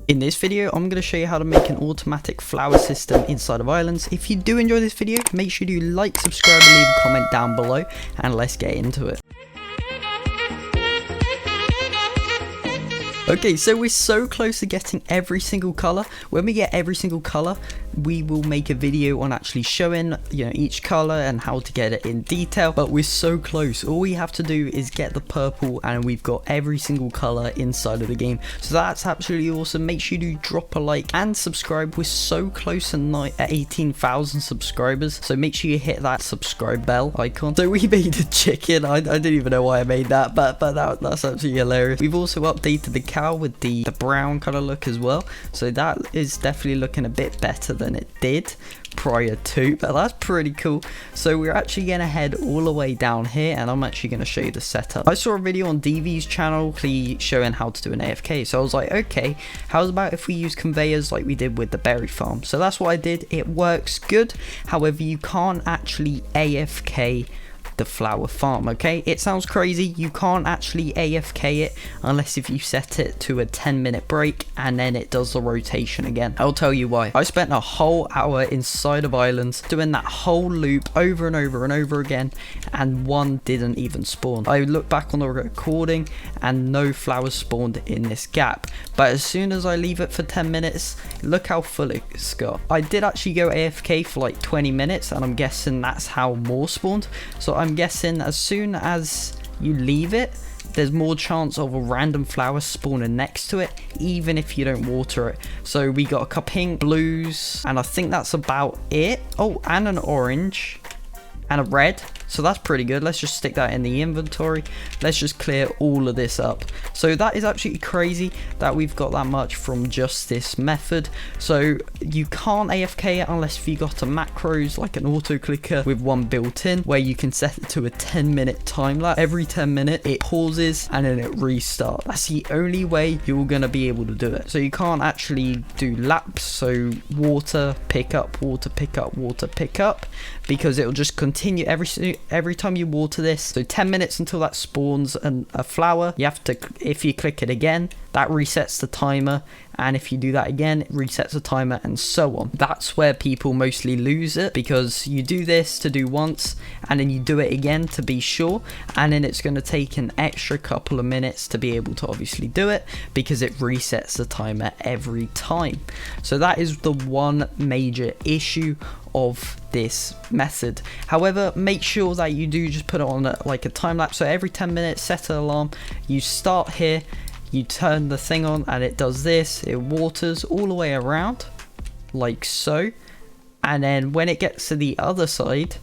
In this video, I'm going to show you how to make an automatic flower system inside of islands. If you do enjoy this video, make sure you like, subscribe, and leave a comment down below, and let's get into it. Okay, so we're so close to getting every single color. When we get every single color, we will make a video on actually showing, each color and how to get it in detail. But we're so close. All we have to do is get the purple, and we've got every single color inside of the game. So that's absolutely awesome. Make sure you drop a like and subscribe. We're so close at 18,000 subscribers. So make sure you hit that subscribe bell icon. So we made a chicken. I didn't even know why I made that, but that's absolutely hilarious. We've also updated the cow with the brown color look as well, so that is definitely looking a bit better than it did prior to, but that's pretty cool. So we're actually gonna head all the way down here, and I'm actually gonna show you the setup. I saw a video on DV's channel showing how to do an AFK, so I was like, okay, how's about if we use conveyors like we did with the berry farm? So that's what I did. It works good. However, you can't actually AFK the flower farm. Okay, it sounds crazy. You can't actually AFK it unless if you set it to a 10-minute break and then it does the rotation again. I'll tell you why. I spent a whole hour inside of islands doing that whole loop over and over and over again, and one didn't even spawn. I look back on the recording and no flowers spawned in this gap, but as soon as I leave it for 10 minutes, look how full it's got. I did actually go AFK for like 20 minutes, and I'm guessing that's how more spawned. So I'm guessing as soon as you leave it, there's more chance of a random flower spawning next to it, even if you don't water it. So we got a couple pink, blues, and I think that's about it. Oh, and an orange and a red, so that's pretty good. Let's just stick that in the inventory. Let's just clear all of this up. So that is absolutely crazy that we've got that much from just this method. So you can't AFK it unless you got a macros like an auto clicker with one built in, where you can set it to a 10-minute time lapse. Every 10 minutes it pauses and then it restarts. That's the only way you're gonna be able to do it. So you can't actually do laps, so water, pick up, water, pick up, water, pick up, because it will just continue every time you water this. So 10 minutes until that spawns a flower. You have to, if you click it again, that resets the timer, and if you do that again, it resets the timer, and so on. That's where people mostly lose it, because you do this to do once and then you do it again to be sure, and then it's going to take an extra couple of minutes to be able to obviously do it, because it resets the timer every time. So that is the one major issue of this method. However, make sure that you do just put it on like a time lapse. So every 10 minutes, set an alarm. You start here, you turn the thing on, and it does this. It waters all the way around like so, and then when it gets to the other side,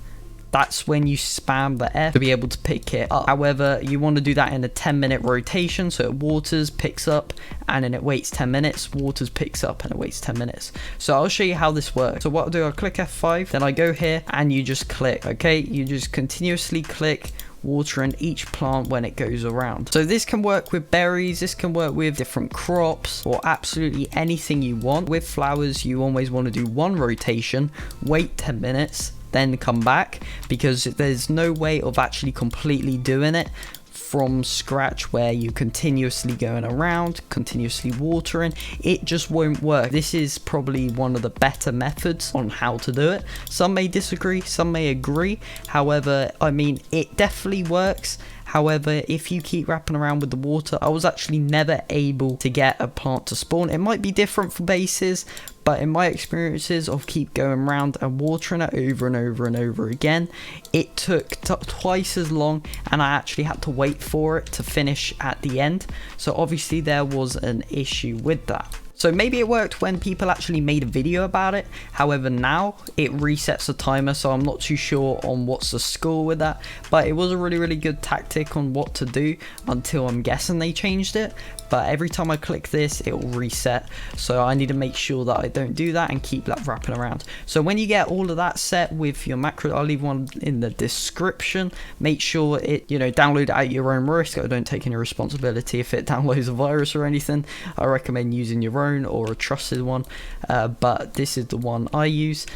that's when you spam the F to be able to pick it up. However, you want to do that in a 10-minute rotation, so it waters, picks up, and then it waits 10 minutes, waters, picks up, and it waits 10 minutes. So I'll show you how this works. So what I'll do, I'll click F5, then I go here, and you just click, okay? You just continuously click, watering each plant when it goes around. So this can work with berries, this can work with different crops, or absolutely anything you want. With flowers, you always want to do one rotation, wait 10 minutes, then come back, because there's no way of actually completely doing it from scratch where you continuously going around, continuously watering. It just won't work. This is probably one of the better methods on how to do it. Some may disagree, some may agree. However, I mean, it definitely works. However, if you keep wrapping around with the water, I was actually never able to get a plant to spawn. It might be different for bases, but in my experiences of keep going around and watering it over and over and over again, it took twice as long, and I actually had to wait for it to finish at the end. So obviously there was an issue with that. So maybe it worked when people actually made a video about it. However, now it resets the timer, so I'm not too sure on what's the score with that. But it was a really good tactic on what to do until I'm guessing they changed it. But every time I click this, it will reset. So I need to make sure that I don't do that and keep that wrapping around. So when you get all of that set with your macro, I'll leave one in the description. Make sure it, download it at your own risk. I don't take any responsibility if it downloads a virus or anything. I recommend using your own or a trusted one, but this is the one I use.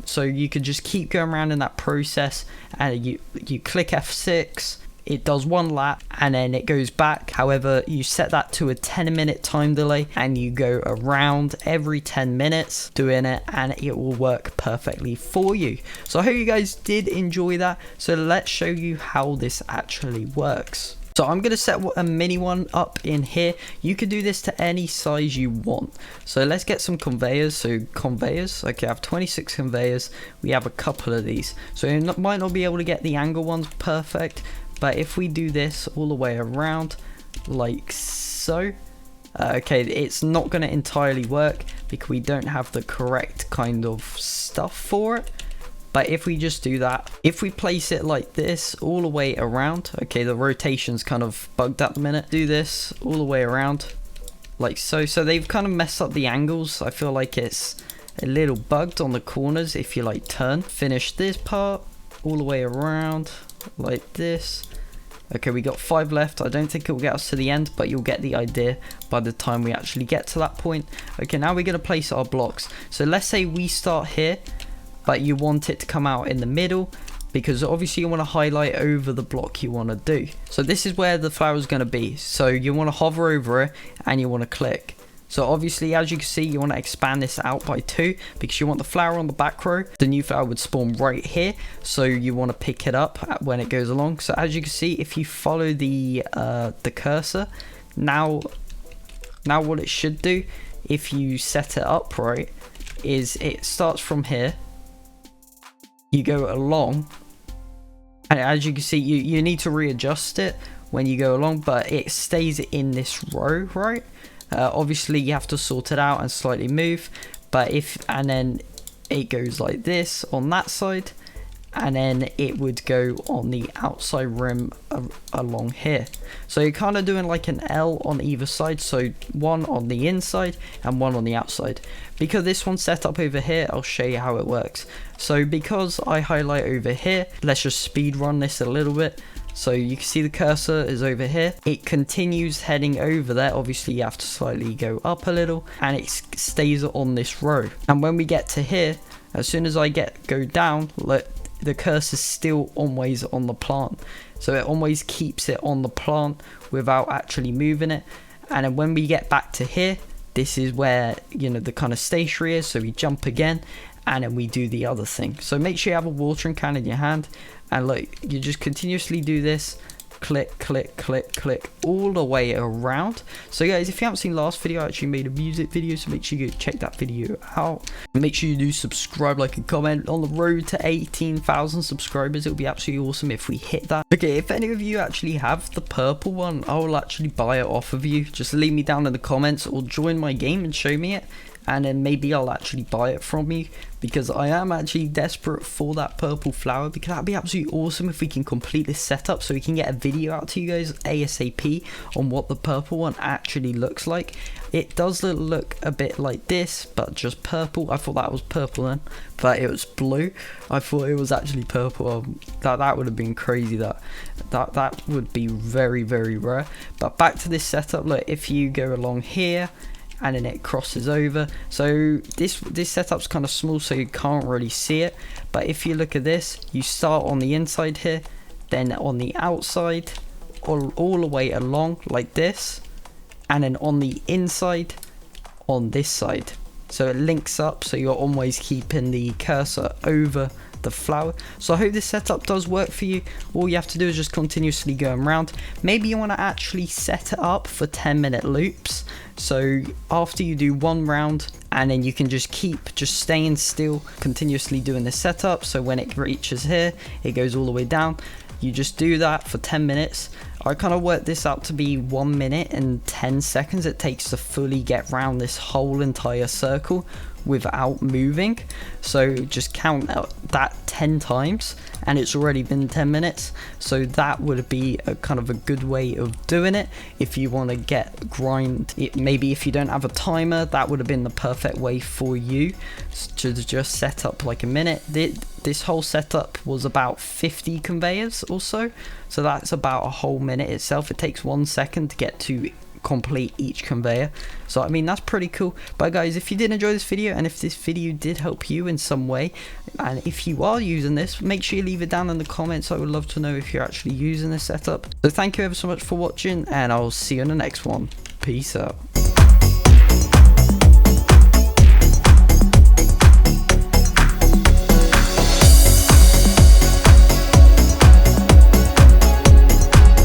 So you could just keep going around in that process, and you click F6, it does one lap and then it goes back. However, you set that to a 10-minute time delay and you go around every 10 minutes doing it, and it will work perfectly for you. So I hope you guys did enjoy that. So let's show you how this actually works. So I'm going to set a mini one up in here. You can do this to any size you want. So let's get some conveyors. So conveyors, okay, I have 26 conveyors. We have a couple of these. So you might not be able to get the angle ones perfect, but if we do this all the way around like so, okay, it's not going to entirely work because we don't have the correct kind of stuff for it. But if we just do that, if we place it like this all the way around, okay, the rotation's kind of bugged at the minute. Do this all the way around like so. So they've kind of messed up the angles. I feel like it's a little bugged on the corners if you like turn. Finish this part all the way around like this. Okay, we got 5 left. I don't think it will get us to the end, but you'll get the idea by the time we actually get to that point. Okay, now we're going to place our blocks. So let's say we start here, but you want it to come out in the middle, because obviously you want to highlight over the block you want to do. So this is where the flower is going to be. So you want to hover over it and you want to click. So obviously, as you can see, you want to expand this out by 2 because you want the flower on the back row. The new flower would spawn right here, so you want to pick it up when it goes along. So as you can see, if you follow the cursor, now what it should do, if you set it up right, is it starts from here. You go along, and as you can see, you need to readjust it when you go along, but it stays in this row, right? Obviously you have to sort it out and slightly move, but and then it goes like this on that side, and then it would go on the outside rim along here. So you're kind of doing like an L on either side, so one on the inside and one on the outside. Because this one's set up over here, I'll show you how it works. So because I highlight over here, let's just speed run this a little bit. So you can see the cursor is over here. It continues heading over there. Obviously you have to slightly go up a little, and it stays on this row. And when we get to here, as soon as I go down, look, the cursor's still always on the plant. So it always keeps it on the plant without actually moving it. And then when we get back to here, this is where, you know, the kind of stationary is. So we jump again, and then we do the other thing. So make sure you have a watering can in your hand, and look, you just continuously do this, click, click, click, click, all the way around. So guys, if you haven't seen last video, I actually made a music video, so make sure you go check that video out. Make sure you do subscribe, like, and comment. On the road to 18,000 subscribers, it would be absolutely awesome if we hit that. Okay, if any of you actually have the purple one, I will actually buy it off of you. Just leave me down in the comments or join my game and show me it, and then maybe I'll actually buy it from you, because I am actually desperate for that purple flower, because that'd be absolutely awesome if we can complete this setup so we can get a video out to you guys ASAP on what the purple one actually looks like. It does look a bit like this, but just purple. I thought that was purple then, but it was blue. I thought it was actually purple. That would have been crazy. That would be very, very rare. But back to this setup, look, if you go along here, and then it crosses over. So this setup's kind of small, so you can't really see it. But if you look at this, you start on the inside here, then on the outside, all the way along like this, and then on the inside on this side. So it links up, so you're always keeping the cursor over the flower. So I hope this setup does work for you. All you have to do is just continuously go around. Maybe you want to actually set it up for 10-minute loops, so after you do one round, and then you can just keep staying still, continuously doing the setup. So when it reaches here, it goes all the way down. You just do that for 10 minutes. I kind of worked this out to be 1 minute and 10 seconds it takes to fully get around this whole entire circle without moving. So just count out that 10 times and it's already been 10 minutes. So that would be a kind of a good way of doing it if you want to grind it. Maybe if you don't have a timer, that would have been the perfect way for you to just set up like a minute. This whole setup was about 50 conveyors or so, so that's about a whole minute itself. It takes 1 second to get to complete each conveyor. So I mean, that's pretty cool. But guys, if you did enjoy this video, and if this video did help you in some way, and if you are using this, make sure you leave it down in the comments. I would love to know if you're actually using this setup. So thank you ever so much for watching, and I'll see you in the next one. Peace out.